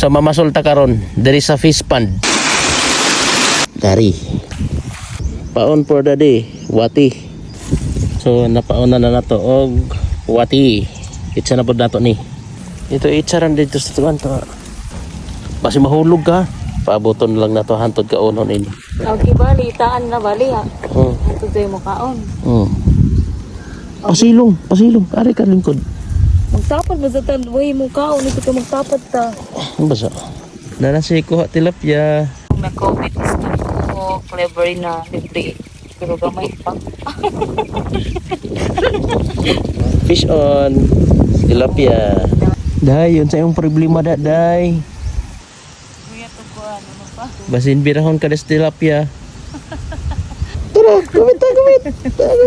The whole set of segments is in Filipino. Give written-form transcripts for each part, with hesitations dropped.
sa mamasulta karon diri sa fish pond. Dari. Paon for the day, wati. So napaon na nato og wati. Itsa na pod nato ni. Ito itsaran dito sa tuwan to. Basi mahulog ka. Paaboton lang nato hantod kaonon ini. Okay, bali, taan na bali ha. Ito tayo mo kaon. Pasilong, pasilong. Ari ka lingkod. Magtapad mo sa tanway mo kaon. Ito ka magtapad ta. Ang basa. Nanasi kuha tilapia. Kung may COVID, gusto ko clever na libre. Pero gamay pa. Fish on. Tilapia. Day, yun sa iyong problema da, day. Kuya to ko ano pa? Basin birahon ka des tilapia. Tara, kumit. Tara,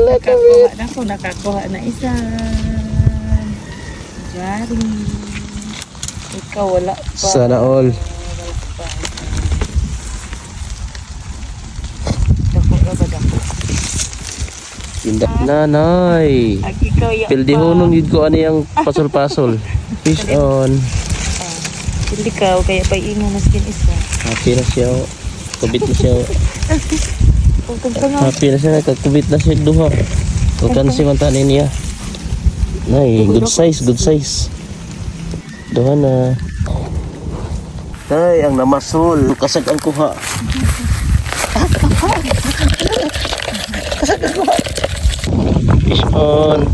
Nakakuha na ako, nakakuha na isa. Jari. Ikaw wala pa. Sana all. Dako ka ba dako? Tindak nanay. Ag ikaw ya. Pildihunong yun ko ano yung pasol-pasol. Fish on. Hindi ka, kaya pa ingon na skin isa. Happy na siya. Kubit na siya. Huwag ka nga. Happy na siya. Kubit na siya duha. Huwag ka na siya mantanin niya. Nay, good size, good size. Duha na. Tay, ang namasul. Kasag ang kuha. Kasag ang kuha. Fish on.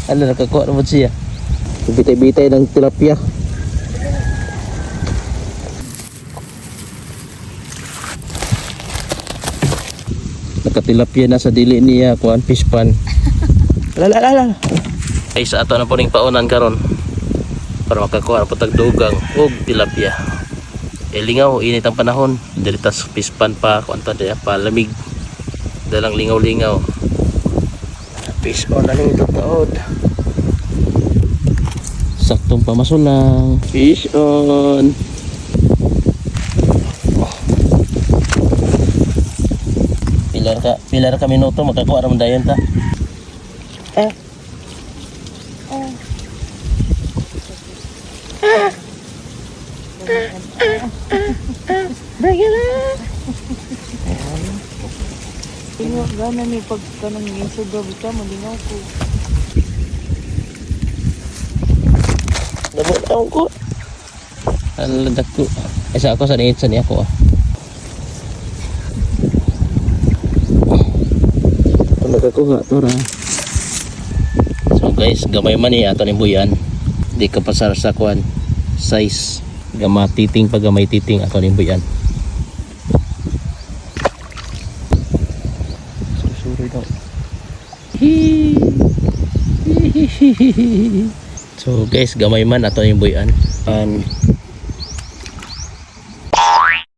Ano, nakakuha naman siya. Bitay-bitay ng tilapia. Nakatilapia na sa dili niya. Kuhaan fish pan. Lala. Ay sa ato na po ning paunan karon para makakuha na po tagdugang og tilapia. Lingaw, init ang panahon. Dilitas fish pan pa, kuanta diya pa lamig. Dalang lingaw-lingaw. Fish on na ning taod. Saktong pamasul lang. Fish on. Pilar ka minuto makakuha naman dayon ta. Tingnan gana ni pag kanang minso gabi ka malingaw ko. Dabot ako ko. Ang ladak ko. Isa ako sa niya ako ah. Ang nakakuha to ra. So guys, gamay man ni ato ni buyan. Di ka pasar sa kuan size. Gama titing pag gamay titing ato ni buyan. Susuroy daw. So guys, gamay man ato ni buyan.